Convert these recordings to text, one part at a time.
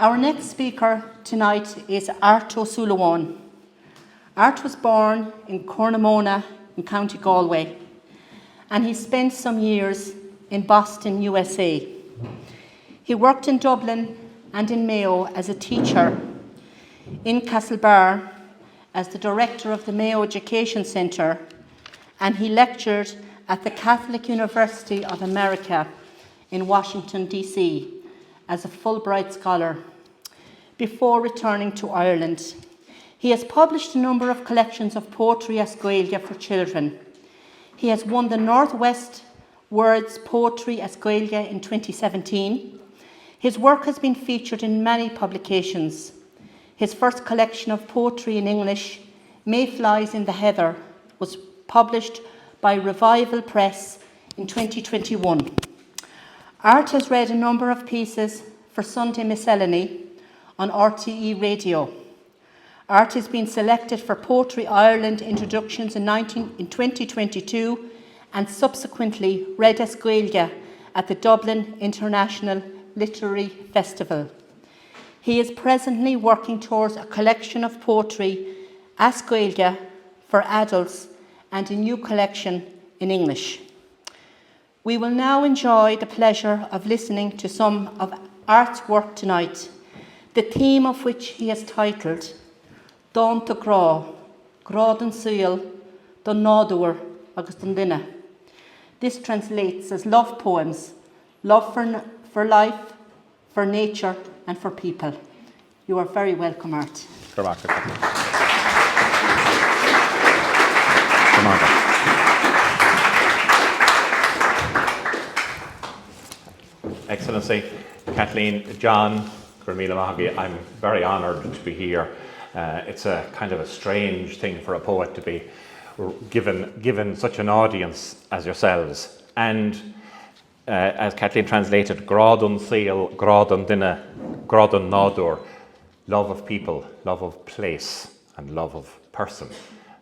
Our next speaker tonight is Ó Súilleabháin. Art was born in Connemara in County Galway, and he spent some years in Boston, USA. He worked in Dublin and in Mayo as a teacher, in Castlebar as the director of the Mayo Education Centre, and he lectured at the Catholic University of America in Washington, D.C. as a Fulbright scholar before returning to Ireland. He has published a number of collections of poetry as Gaeilge for children. He has won the Northwest Words Poetry as Gaeilge in 2017. His work has been featured in many publications. His first collection of poetry in English, Mayflies in the Heather, was published by Revival Press in 2021. Art has read a number of pieces for Sunday Miscellany on RTE Radio. Art has been selected for Poetry Ireland introductions in 2022 and subsequently read as Gaeilge at the Dublin International Literary Festival. He is presently working towards a collection of poetry as Gaeilge for adults and a new collection in English. We will now enjoy the pleasure of listening to some of Art's work tonight, the theme of which he has titled Dánta Grádan saol, nádúr agus duine. This translates as love poems, love for life, for nature and for people. You are very welcome, Art. Excellency, Kathleen, John, I'm very honoured to be here. It's a kind of a strange thing for a poet to be given such an audience as yourselves. And as Kathleen translated, Grádan saol, Grádan duine, Grádan nádúr, love of people, love of place, and love of person.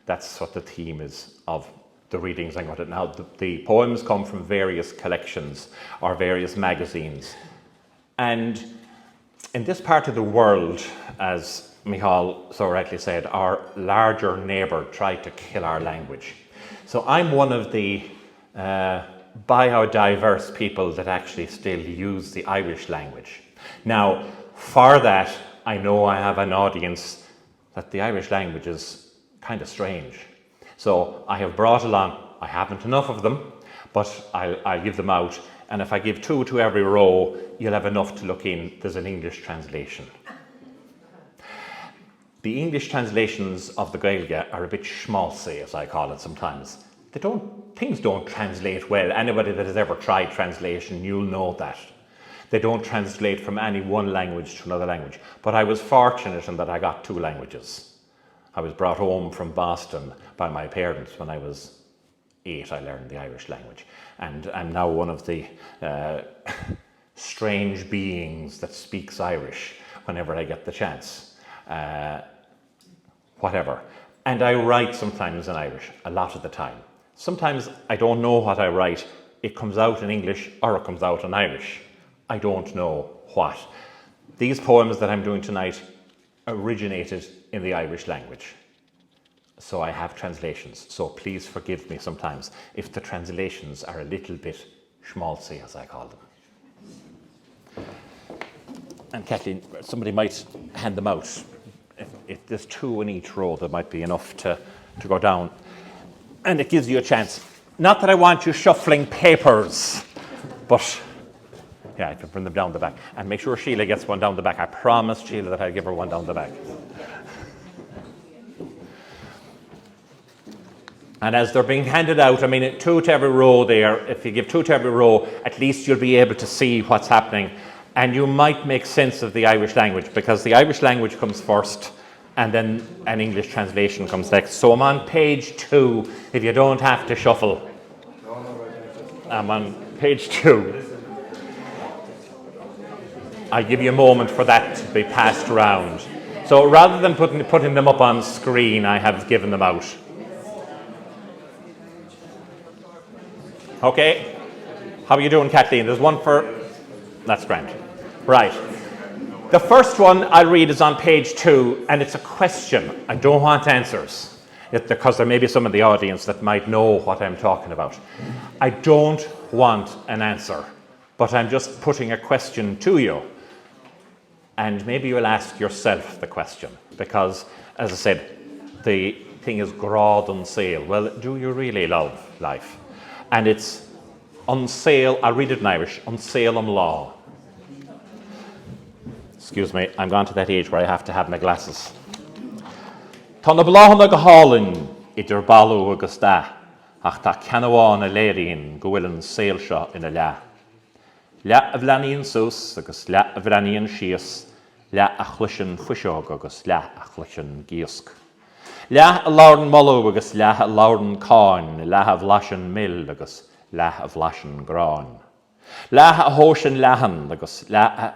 That's what the theme is of the readings I'm going to now. The poems come from various collections or various magazines. And in this part of the world, as Michal so rightly said, our larger neighbour tried to kill our language. So I'm one of the biodiverse people that actually still use the Irish language. Now, for that, I know I have an audience that the Irish language is kind of strange. So I have brought along, I haven't enough of them, but I'll give them out. And if I give 2 to every row, you'll have enough to look in. There's an English translation. The English translations of the Gaeilge are a bit schmaltzy, as I call it sometimes. Things don't translate well. Anybody that has ever tried translation, you'll know that. They don't translate from any one language to another language. But I was fortunate in that I got 2 languages. I was brought home from Boston by my parents when I was 8. I learned the Irish language. And I'm now one of the strange beings that speaks Irish whenever I get the chance. Whatever. And I write sometimes in Irish, a lot of the time. Sometimes I don't know what I write. It comes out in English or it comes out in Irish. I don't know what. These poems that I'm doing tonight originated in the Irish language. So I have translations. So please forgive me sometimes if the translations are a little bit schmaltzy, as I call them. And Kathleen, somebody might hand them out. If there's 2 in each row, there might be enough to go down. And it gives you a chance. Not that I want you shuffling papers, but yeah, I can bring them down the back. And make sure Sheila gets one down the back. I promised Sheila that I'd give her one down the back. And as they're being handed out, 2 to every row there. If you give 2 to every row, at least you'll be able to see what's happening. And you might make sense of the Irish language, because the Irish language comes first and then an English translation comes next. So I'm on page 2, if you don't have to shuffle. I'm on page 2. I'll give you a moment for that to be passed around. So rather than putting them up on screen, I have given them out. Okay. How are you doing, Kathleen? There's one for... That's grand. Right. The first one I'll read is on page 2, and it's a question. I don't want answers, because there may be some in the audience that might know what I'm talking about. I don't want an answer, but I'm just putting a question to you. And maybe you'll ask yourself the question, because, as I said, the thing is grad on sale. Well, do you really love life? And it's on sale, I'll read it in Irish, on sale on law. Excuse me, I'm gone to that age where I have to have my glasses. Tá na bláhanna go hálainn idir bailú agus da, ach tá ceanháin a léiríonn go bhfuil an saol seo ina leah. Leah a bhleanaíonn sús agus leah a bhleanaíonn síos, leah a chluiseann fuiseog agus leah a chluiseann giosc. Leah a labharann molú agus leah a labharann cáin, leah a bhlaisian mill agus leah a bhlaisian gráin. Leah a hóisian lehan agus leah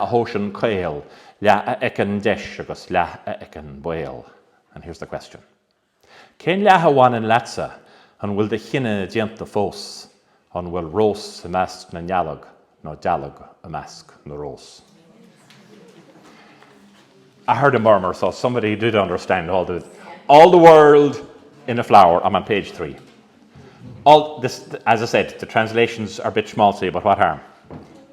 a hóisian cail, leah a ecan deis agus leah a ecan bail. And here's the question. Cén leah a bhain an leatsa an bhfuil de chinne dianta fós, an bhfuil rós a measc na neallag, nó deallag a measc na rós. I heard a murmur, so somebody did understand all the world in a flower. I'm on page 3. All this, as I said, the translations are a bit schmaltzy, but what harm?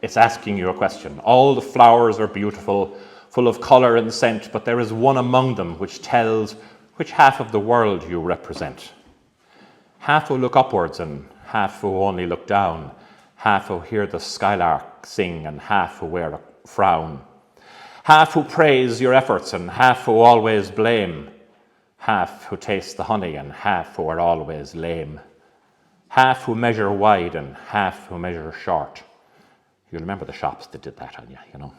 It's asking you a question. All the flowers are beautiful, full of colour and scent, but there is one among them which tells which half of the world you represent. Half who look upwards and half who only look down, half who hear the skylark sing and half who wear a frown. Half who praise your efforts and half who always blame, half who taste the honey and half who are always lame, half who measure wide and half who measure short. You remember the shops that did that on you, you know.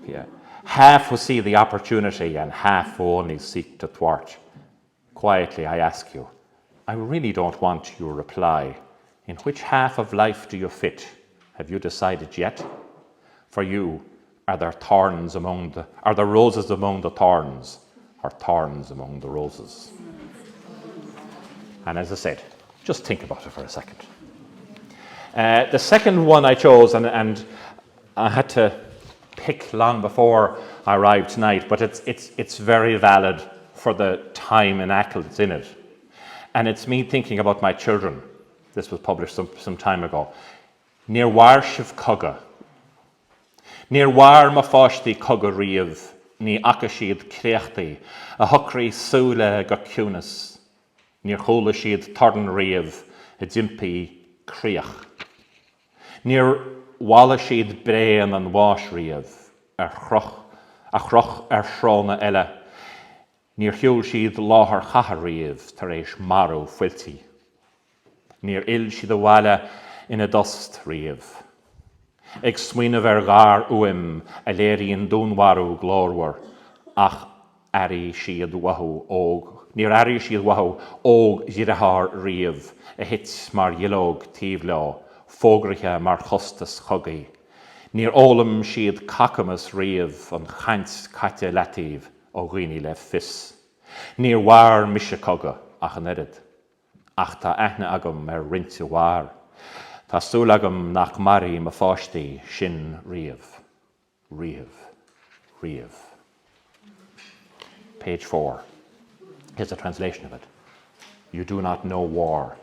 Yeah. Half who see the opportunity and half who only seek to thwart. Quietly I ask you, I really don't want your reply. In which half of life do you fit? Have you decided yet? For you, are there roses among the thorns, or thorns among the roses? And as I said, just think about it for a second. The second one I chose, and I had to pick long before I arrived tonight, but it's very valid for the time and ackle that's in it. And it's me thinking about my children. This was published some time ago. Níor mhair sibh cogadh. Níor mhair má fáistí cogadh riamh, ní aca siad críochtaí, a thucraí súile go ciúnas. Níor chóla siad tardan riamh, a dimpaí críoch. Níor bhála siad bréan an bháis riamh, a chroch srána eile. Níor thiúil siad láthair chatha riamh tar éis marú fuiltí. Níor ill siad a bhaile ina dost riamh. Ag smaoinemh gár uim a léiríonn dúnmharú glórhar, ach airí siad wathú óg. Níor airí siad wathú óg dhíreathar riamh, a hit mar dhialóg tíomh lá, fógraithe mar chostas chogaí. Níor ólam siad cacamas riamh an chaint caite leatíomh ó ghaoine le fis. Níor mhair mise cogadh ach an oiread, ach tá aithne agam rinte mhair. Tá súil agam nach marí má fáistí sin riamh. Riamh. Page 4. Here's a translation of it. You do not know war.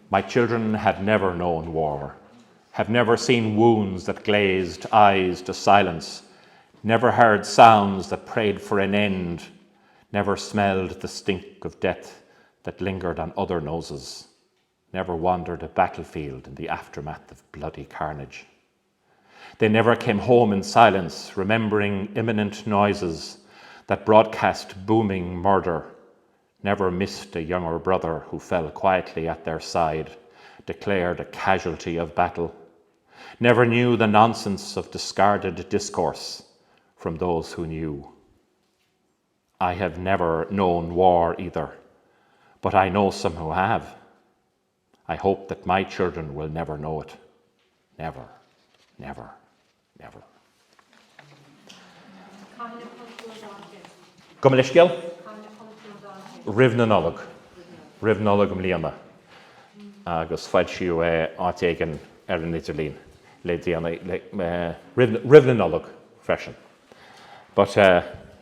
My children have never known war, have never seen wounds that glazed eyes to silence, never heard sounds that prayed for an end, never smelled the stink of death that lingered on other noses, never wandered a battlefield in the aftermath of bloody carnage. They never came home in silence, remembering imminent noises that broadcast booming murder, never missed a younger brother who fell quietly at their side, declared a casualty of battle, never knew the nonsense of discarded discourse from those who knew. I have never known war either, but I know some who have. I hope that my children will never know it. Never, never, never. Gumlisgil? Rivna nolog. Rivna nolog mliana. Agus fad siw átegan an Idirlín. Le diana, rivna nolog. freisin. But,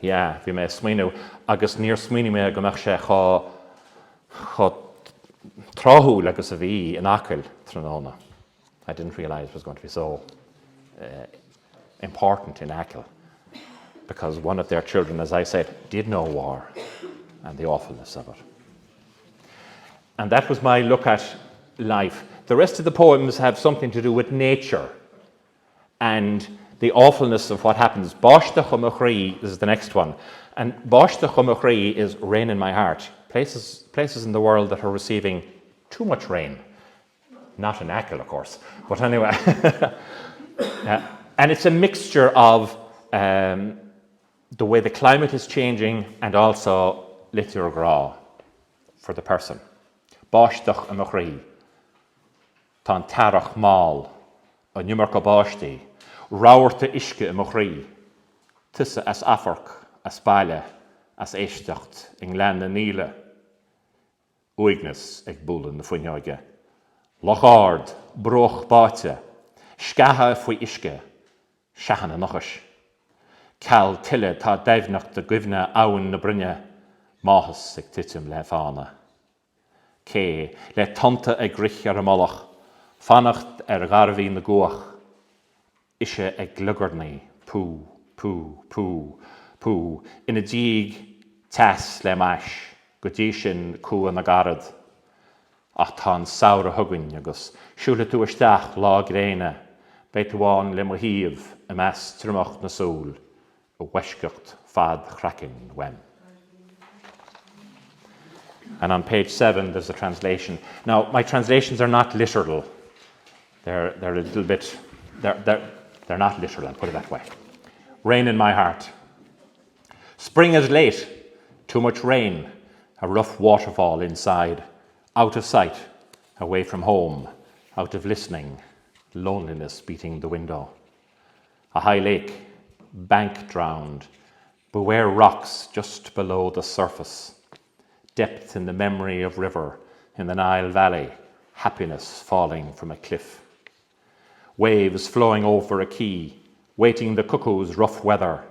yeah, bhí mé smaoinú, agus níor smaoinú mé go mbeadh sé chá tráthúil agus a bhí in acaill tróna. I didn't realise it was going to be so important in Achill, because one of their children, as I said, did know war and the awfulness of it. And that was my look at life. The rest of the poems have something to do with nature and the awfulness of what happens. Báiste Chumachrí is the next one. And Báiste Chumachrí is rain in my heart. Places in the world that are receiving too much rain. Not in Achill, of course. But anyway. And it's a mixture of the way the climate is changing and also litir gra for the person. Báisteach Amachrí. Tá tarach máil a numar go báistí. Ráirta isce Amachrí. Tusa as afarc, as baile, as éisteacht, in lean na níle. Uignas ag búlan na fuinneoige. Lochard, broch báte, scaha fwy isce, seachanna nochas. Cal tille tá daimhneach de gwyfne awn na brynne, máthas ag titim le fána. Cé, le tanta ag grich ar y molach, fannacht garfi na goach, ishe ag glugurni, pú, pú, pú, pú, in a díg tas le mash, go dí sin cú an a garad, ach tá saoire thugainn agus siúla tú isteach lá gréine, beit bháin le mo híomh a meas trimach na súl, a weisceacht fad chracin wen. And on page 7 there's a translation. Now my translations are not literal. They're a little bit, they're not literal, I'll put it that way. Rain in my heart. Spring is late, too much rain, a rough waterfall inside. Out of sight, away from home, out of listening, loneliness beating the window. A high lake, bank drowned, beware rocks just below the surface. Depth in the memory of river, in the Nile Valley, happiness falling from a cliff. Waves flowing over a quay, waiting the cuckoo's rough weather,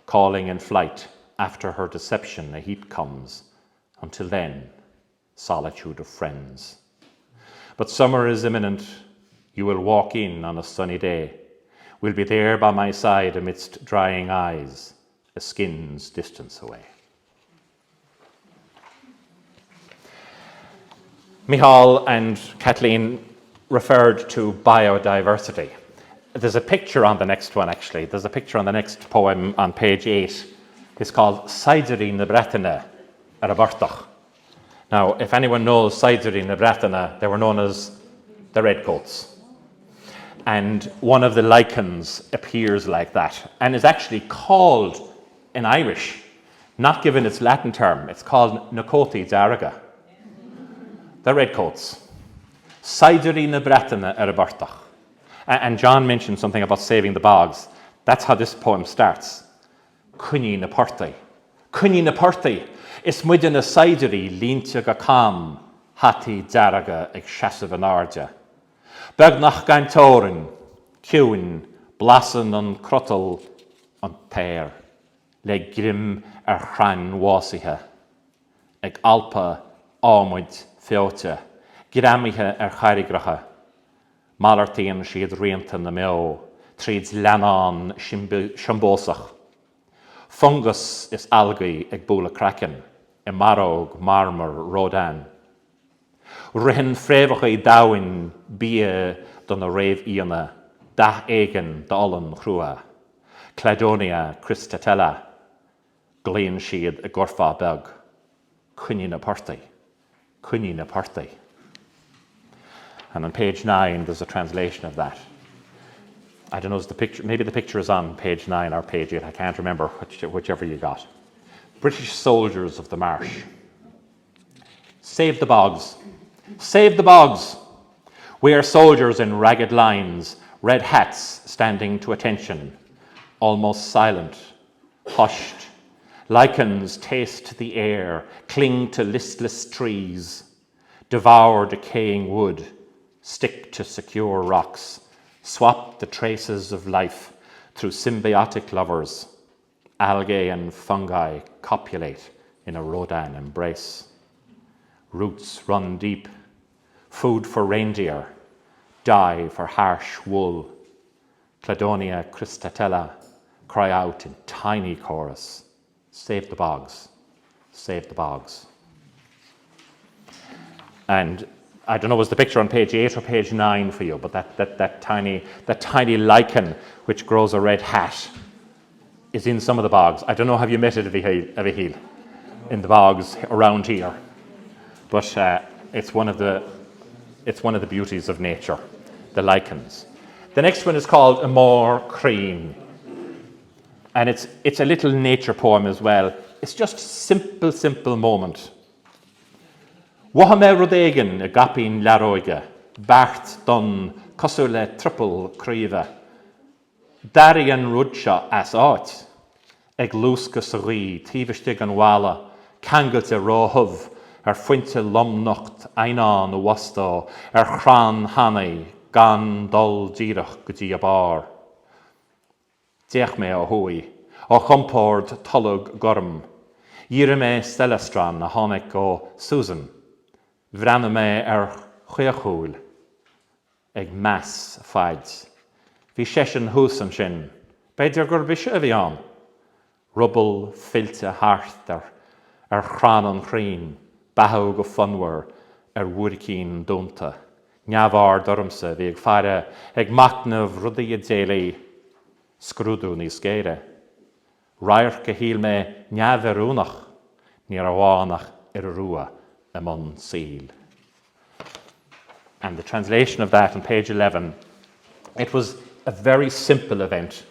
calling in flight, after her deception a heat comes. Until then, solitude of friends. But summer is imminent. You will walk in on a sunny day. We'll be there by my side amidst drying eyes, a skin's distance away. Michal and Kathleen referred to biodiversity. There's a picture on the next one, actually. There's a picture on the next poem on page 8. It's called Saidri na Breataine ar a Bhartach. Now, if anyone knows Saidri na Breataine, they were known as the redcoats. And one of the lichens appears like that and is actually called in Irish, not given its Latin term, it's called Nacoti Daraga. The redcoats. Saidri na Breataine ar a Bhartach. And John mentioned something about saving the bogs. That's how this poem starts. Cunni na Portaí. Cunni na Portaí. Is muide na Saidri línte go cam, hati daraga ag seasamh an ardja. Beg nach gaintórin, ciúin, blasan an crotal an péir, le grim ar chrain wásithe, ag alpa ámuid feote, gramithe ar chairigracha, malartíon siad rianta na Mayo, tríd leanán siambósach. Fungus is algae ag búla cracin, marog, marmor, rodan. Rihin frévacha dáin bia don a réimh íana, dah éigen da ollan chrua, Cladonia Christatella, gléan siad a gorfa beg, cunni na Portaí, cunni na Portaí. And on page 9 there's a translation of that. I don't know, is the picture, maybe the picture is on page 9 or page 8, I can't remember, whichever you got. British soldiers of the marsh. Save the bogs. Save the bogs. We are soldiers in ragged lines, red hats standing to attention, almost silent, hushed. Lichens taste the air, cling to listless trees, devour decaying wood, stick to secure rocks, swap the traces of life, through symbiotic lovers, algae and fungi copulate in a Rodin embrace. Roots run deep, food for reindeer, dye for harsh wool. Cladonia cristatella cry out in tiny chorus, save the bogs, save the bogs. And I don't know, was the picture on page 8 or page 9 for you, but that tiny lichen which grows a red hat is in some of the bogs. I don't know, have you met it, Avihil, in the bogs around here? But it's one of the beauties of nature, the lichens. The next one is called Amor Cream, and it's a little nature poem as well. It's just simple moment. Wahame Rodegan, a gapin laroige, Bart don cosule triple crive. Darian Rudsha as art, eg lúsca sari, tívistig an wala, kangat a rohov, fuinte lomnocht, einan o wasta, chran hanai, gan dol dírach gudi a bar. Diach me o hui, o chompord tolug gorm, yire me stelestran a honek o Susan, vranne me chuachúil, ag mass faids. Bhí sesin hús an sin, beidir gur bise a bhí an. Rubble filte hart chran an chrín, bathó go funwer wuricín Dánta. Neamhar dormsa bhí ag fare ag macnamh rudaí a déalaí, scrúdú ní scéire. Rair go híl me neamhverúnach, ní a bhánach a rua among seal. And the translation of that on page 11, it was a very simple event,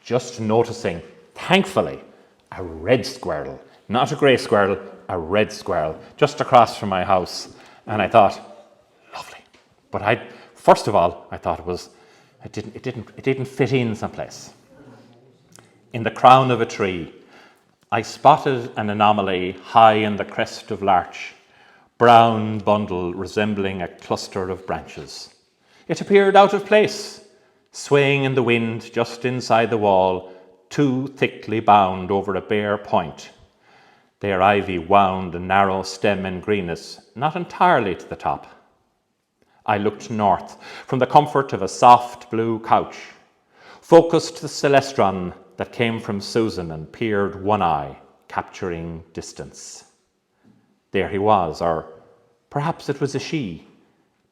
just noticing, thankfully, a red squirrel, not a grey squirrel, a red squirrel, just across from my house. And I thought, lovely. But first of all, I thought it didn't fit in someplace. In the crown of a tree, I spotted an anomaly high in the crest of larch, brown bundle resembling a cluster of branches. It appeared out of place, swaying in the wind just inside the wall, too thickly bound over a bare point. Their ivy wound a narrow stem and greenness, not entirely to the top. I looked north from the comfort of a soft blue couch, focused the celestron that came from Susan and peered one eye, capturing distance. There he was, or perhaps it was a she,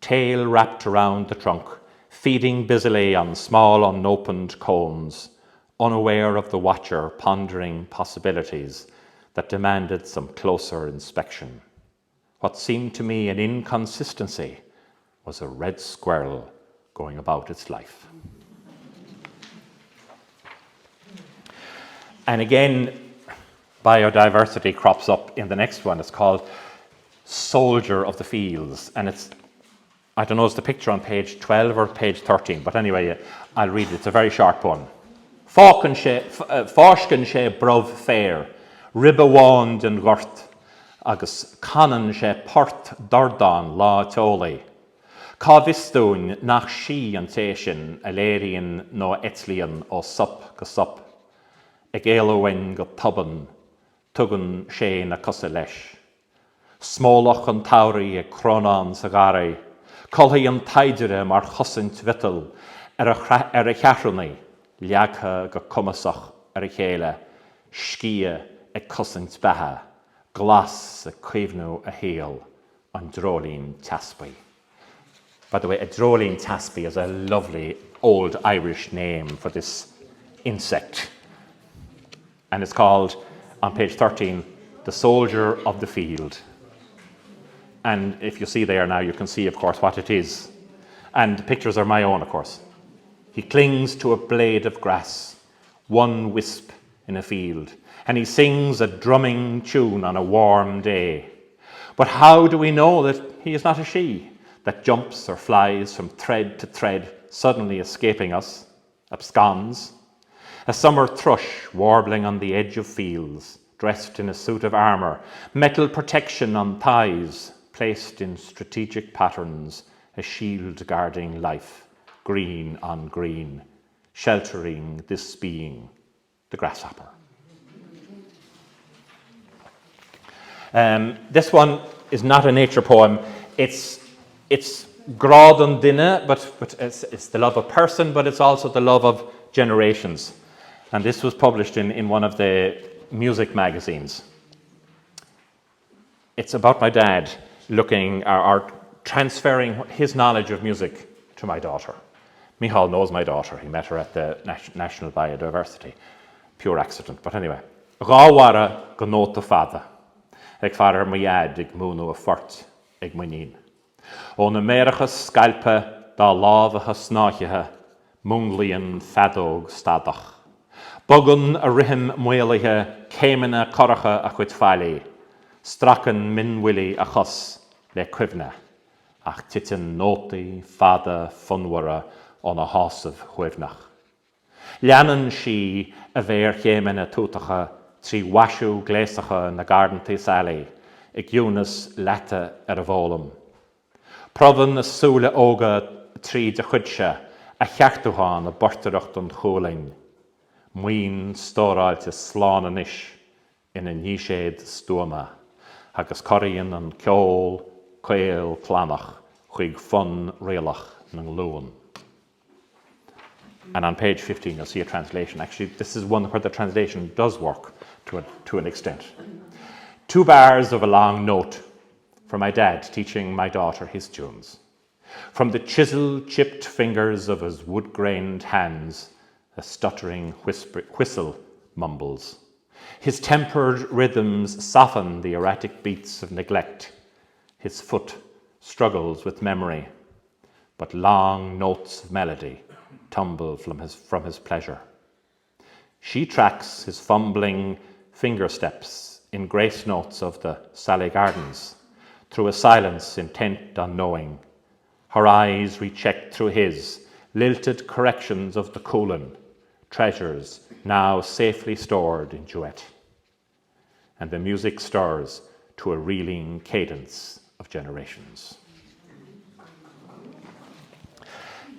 tail wrapped around the trunk, feeding busily on small unopened cones, unaware of the watcher pondering possibilities that demanded some closer inspection. What seemed to me an inconsistency was a red squirrel going about its life. And again, biodiversity crops up in the next one. It's called Soldier of the Fields, and I don't know, it's the picture on page 12 or page 13, but anyway, I'll read it. It's a very short poem. Fáiscin sé bromh fér, ribbe bháin den ghort, agus canan sé port dardan lá teolaí. Cá bhistún nach sí an téisisin a léiríonn nó etlíonn ó sup go sup, ag éalóhain go tuban, tugan sé na cosa leis. Smólach an tauri ag cronán sa garaí, colthaí an taidire mar chosint vital ar a chearrannaí, leagtha go cumasach ar a chéile, scia ag cosint betha, glas a cuimhnú a héal, an drolín taspi. By the way, a drolín taspi is a lovely old Irish name for this insect. And it's called, on page 13, The Soldier of the Field. And if you see there now, you can see, of course, what it is. And the pictures are my own, of course. He clings to a blade of grass, one wisp in a field, and he sings a drumming tune on a warm day. But how do we know that he is not a she that jumps or flies from thread to thread, suddenly escaping us, absconds? A summer thrush warbling on the edge of fields, dressed in a suit of armour, metal protection on thighs, placed in strategic patterns, a shield guarding life, green on green, sheltering this being, the grasshopper. This one is not a nature poem. It's grad an duine, but it's the love of person, but it's also the love of generations. And this was published in one of the music magazines. It's about my dad looking or transferring his knowledge of music to my daughter. Michal knows my daughter. He met her at the National Biodiversity. Pure accident, but anyway. Ráhara go nóta fada. Ag fara maiad ag múnú a fort ag muinin. Ó na mérachas scalpa dá lábhacha snáithe munglíon fadóg stadach. Bogan a rihim mualaithe céimena coracha a chuid fáilí. Stracan minwili a chus le cuimhne. Ach titin nótaí fada funwara on a hásamh chuimhnach. Leanan si a bhéir chéimena tútacha trí wasú gléasacha na gardantaí salí, ag dúnas leta ar a bhólam. Provan na súla óga trí de chudse a cheartúháin a bortaracht an chólainn. Muoin stóráilte slán an ish ina níséad stúma, agus coríonn an ceol, caol planach chuig fun réalach na lúan. And on page 15, you'll see a translation. Actually, this is one where the translation does work to an extent. 2 bars of a long note from my dad teaching my daughter his tunes. From the chisel-chipped fingers of his wood-grained hands, a stuttering whistle mumbles. His tempered rhythms soften the erratic beats of neglect. His foot struggles with memory, but long notes of melody tumble from his pleasure. She tracks his fumbling finger steps in grace notes of the Sally Gardens through a silence intent on knowing. Her eyes recheck through his lilted corrections of the colon, treasures now safely stored in duet. And the music stirs to a reeling cadence of generations.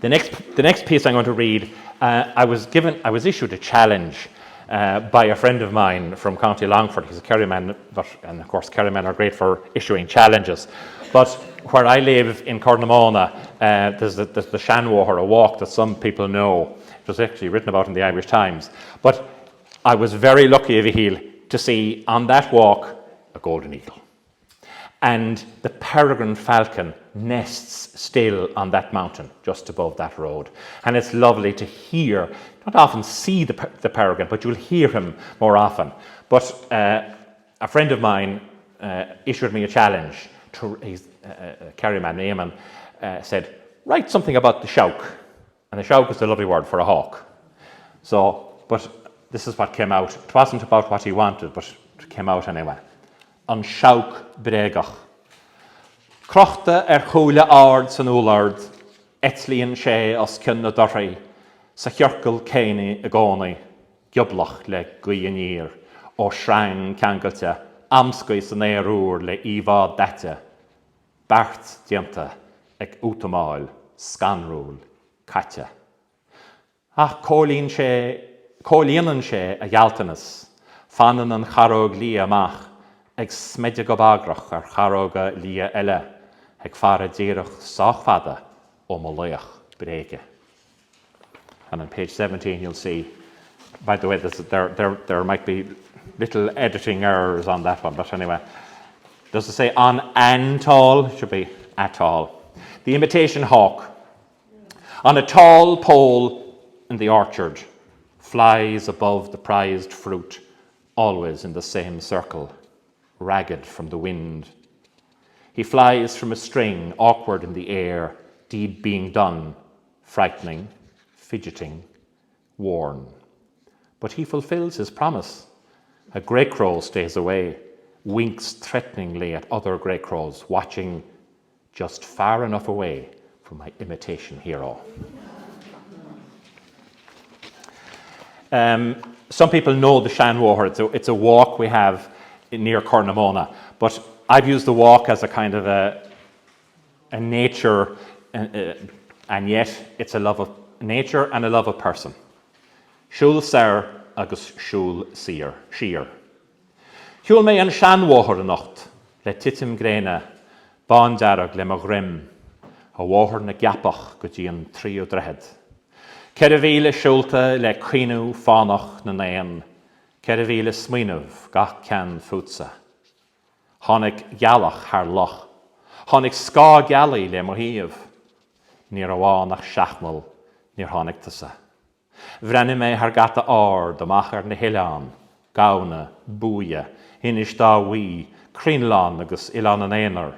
The next piece I'm going to read, I was issued a challenge by a friend of mine from County Longford. He's a Kerryman, and of course Kerrymen are great for issuing challenges. But where I live in Connemara, there's the Shanwóthar, a walk that some people know. It was actually written about in the Irish Times. But I was very lucky of a heel to see on that walk a golden eagle. And the peregrine falcon nests still on that mountain, just above that road. And it's lovely to hear, not often see the peregrine, but you'll hear him more often. But a friend of mine issued me a challenge. He's a Kerryman, Eamon, said, write something about the sheoigheach. And the sheoigheach is the lovely word for a hawk. But this is what came out. It wasn't about what he wanted, but it came out anyway. An sheoigheach bréagach. Crochta chúile ard san úlard, etlíonn sé as cin na doraí, sa cheorcail céine a gcónaí, gioblach le guaníir, ó shrang ceangailte, amscaí san éarúr le íomhá daite, bart dianta ag útamáil, scanrúil, caite. Ach cólíonn sé a ghealtanas, fanan an charóg lí amach, ag smeidir go bagrach ar charóga lí eile, ag fara díreach sáchfada ó moléach bréige. And on page 17 you'll see, by the way, there might be little editing errors on that one, but anyway, does it say on antall? It should be at all. The imitation hawk. On a tall pole in the orchard, flies above the prized fruit, always in the same circle, ragged from the wind. He flies from a string, awkward in the air, deed being done, frightening, fidgeting, worn. But he fulfills his promise. A grey crow stays away, winks threateningly at other grey crows, watching just far enough away from my imitation hero. Some people know the Shanwóthar. It's a walk we have near Connemara, but I've used the walk as a kind of a nature, and yet it's a love of nature and a love of person. Siúl ser agus siúl sir. Siúl mé an seanmhóthar an nocht, le titim gréine, bán dearag le mo grim, a mhóthar na gapach go dtí an tríú drehead. Ceir a bhíle siúlta le cuinú fánach na naon, ceir a bhíle smaoinmh gach cean futsa. Tháinig gealach thar loch, tháinig scá gealaí le mo híomh, níor a bháin nach seachmal níor tháinig tusa. Bhrenn mé thar gata ár domach ar na hileán, gabhna, búia, inis dá uí, crinlán agus ileán an éonar.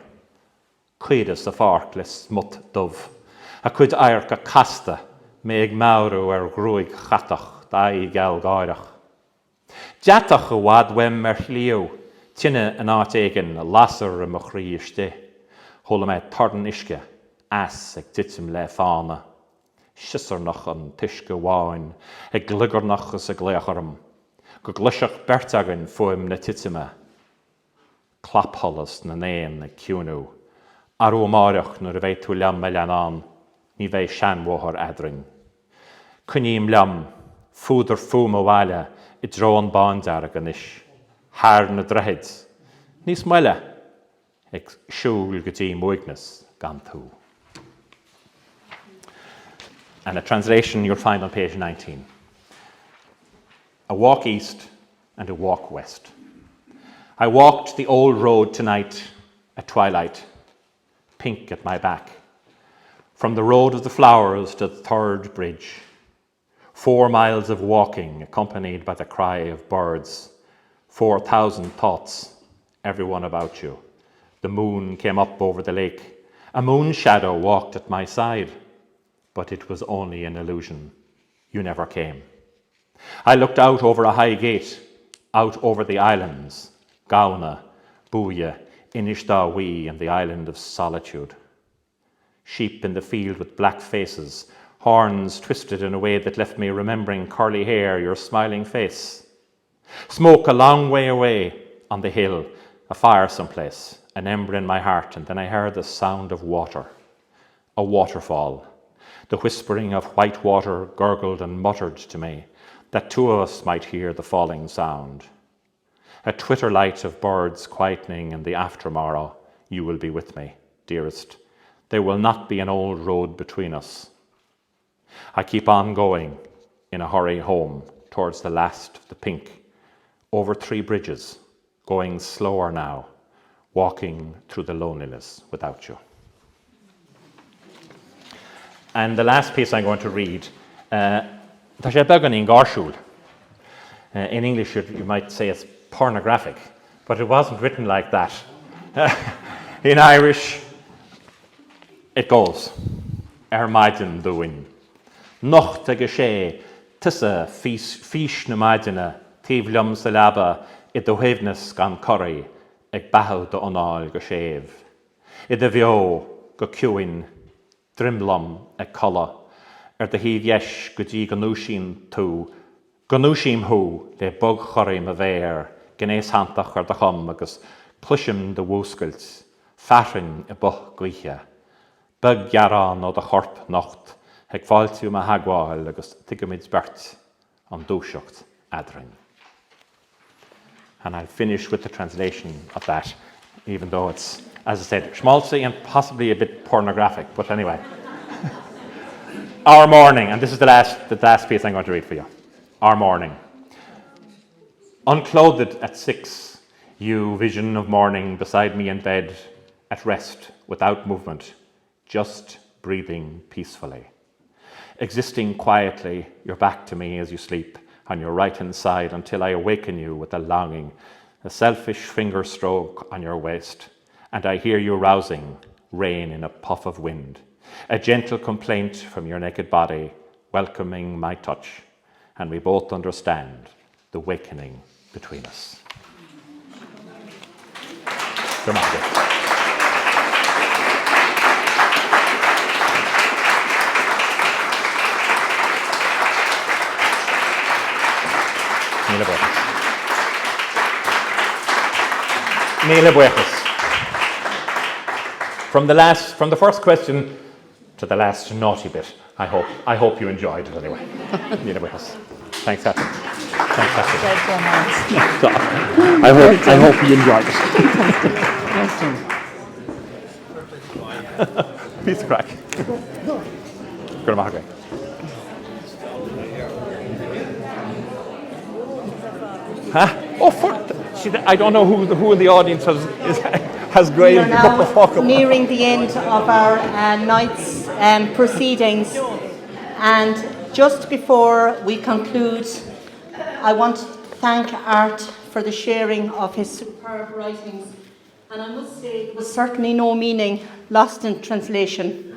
Cuidas a fárt le smut dubh, a cuid airc a casta, mé ag maurú ar grúig chatach, daí Gaeilgeach. Deatach a bhd weim ar chliú, tinne an áit éigen a lasar a mo chrí iste, thola mé tardan isce, as ag titim le fána. Sisarnach an tuisce bháin, ag gligarnach as a gléacharm, go gluiseach bertagan fuim na titime. Claphallas na néan ag ciúnú, arú máireach nuair a bheith tú leam me leanán, ní bheith seanmhóthar adring. Cuníim leam, fúdar fúm a bhaile, I drón bán dearag an isis, thar na drehead, níos muile, ag siúl go dtí muignas gan tú. And a translation you'll find on page 19. A walk east and a walk west. I walked the old road tonight at twilight, pink at my back, from the road of the flowers to the third bridge. 4 miles of walking accompanied by the cry of birds. 4,000 thoughts, everyone about you. The moon came up over the lake. A moon shadow walked at my side. But it was only an illusion. You never came. I looked out over a high gate, out over the islands, Gauna, Búia, Inishdawi, and the island of solitude. Sheep in the field with black faces, horns twisted in a way that left me remembering curly hair, your smiling face. Smoke a long way away on the hill, a fire someplace, an ember in my heart, and then I heard the sound of water, a waterfall. The whispering of white water gurgled and muttered to me that two of us might hear the falling sound. A twitter light of birds quietening in the aftermorrow, you will be with me, dearest. There will not be an old road between us. I keep on going in a hurry home towards the last of the pink, over 3 bridges, going slower now, walking through the loneliness without you. And the last piece I'm going to read, tá sé beagán in gáisiúil. In English, you might say it's pornographic, but it wasn't written like that. In Irish, it goes, maidin duine. Nocht a sé, tusa fís na maidina, tíbhlum sa laba, I do hévnas gan curry, ag bathú do onáil go sév. I do bheo go ciúin, drimlum ag colla, de híomh yeis go dtí ganúisín tú, ganúisím hú le bug choirim a bhéir, gnééis hantach ar de chum agus pluisim de bhúscailt, farrin I buch gluiche, bug gearán ó de chorp nocht, ag fáiltiú a hagháil agus tuigimid bert an dúiseacht adring. And I'll finish with the translation of that, even though it's, as I said, schmaltzy and possibly a bit pornographic, but anyway. Our morning, and this is the last piece I'm going to read for you. Our morning. Unclothed at 6, you vision of morning beside me in bed, at rest, without movement, just breathing peacefully. Existing quietly, your back to me as you sleep, on your right-hand side until I awaken you with a longing, a selfish finger stroke on your waist, and I hear you rousing, rain in a puff of wind, a gentle complaint from your naked body, welcoming my touch, and we both understand the awakening between us. From the first question to the last naughty bit, I hope you enjoyed it anyway. Thanks, Catherine. Thanks, Catherine. I hope you enjoyed it. Piece of crack. Good amount. Huh? Oh, fuck. See, I don't know who in the audience has We grade are the cup of fuck now up. nearing the end of our night's proceedings, and just before we conclude, I want to thank Art for the sharing of his superb writings, and I must say there was certainly no meaning lost in translation.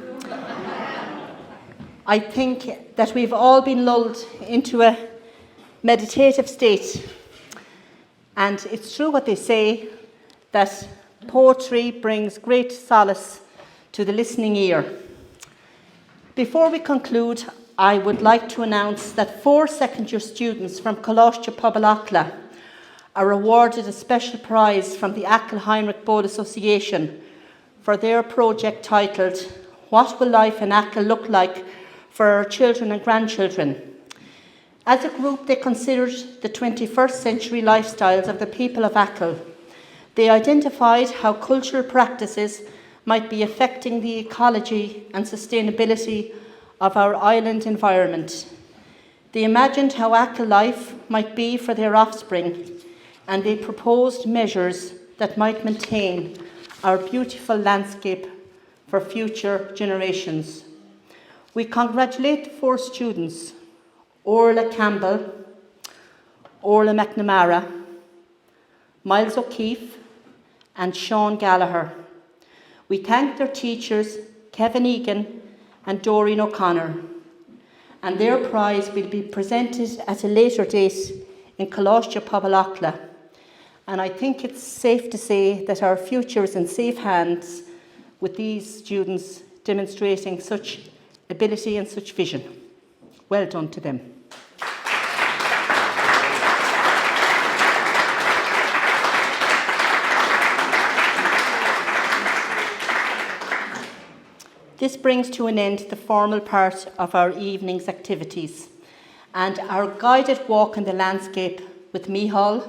I think that we've all been lulled into a meditative state, and it's true what they say, that poetry brings great solace to the listening ear. Before we conclude, I would like to announce that 4 second-year students from Dúiche Sheoigheach are awarded a special prize from the Achill Heinrich Bode Association for their project titled "What Will Life in Achill Look Like for Our Children and Grandchildren?" As a group, they considered the 21st century lifestyles of the people of Achill. They identified how cultural practices might be affecting the ecology and sustainability of our island environment. They imagined how Achill life might be for their offspring, and they proposed measures that might maintain our beautiful landscape for future generations. We congratulate the 4 students, Orla Campbell, Orla McNamara, Miles O'Keefe, and Sean Gallagher. We thank their teachers, Kevin Egan and Doreen O'Connor, and their prize will be presented at a later date in Dúiche Sheoigheach. And I think it's safe to say that our future is in safe hands with these students demonstrating such ability and such vision. Well done to them. This brings to an end the formal part of our evening's activities, and our guided walk in the landscape with Micheál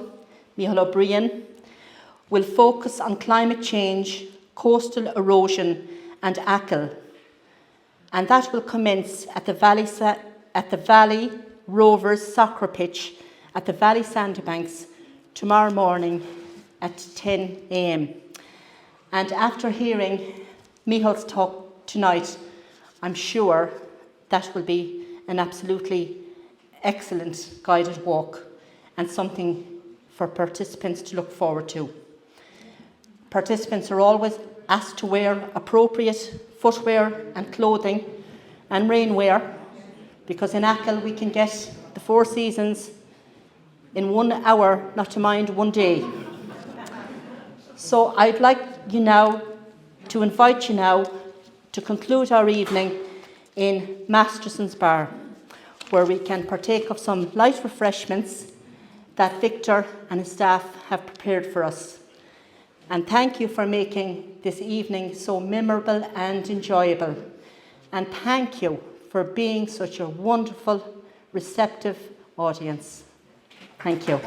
O'Brien, will focus on climate change, coastal erosion and Achill, and that will commence at the Valley Rovers soccer pitch at the Valley Sandbanks tomorrow morning at 10 a.m. And after hearing Micheál's talk tonight, I'm sure that will be an absolutely excellent guided walk and something for participants to look forward to. Participants are always asked to wear appropriate footwear and clothing and rainwear, because in Achill we can get the 4 seasons in 1 hour, not to mind 1 day. So I'd like you now to invite you now to conclude our evening in Masterson's Bar, where we can partake of some light refreshments that Victor and his staff have prepared for us. And thank you for making this evening so memorable and enjoyable. And thank you for being such a wonderful, receptive audience. Thank you.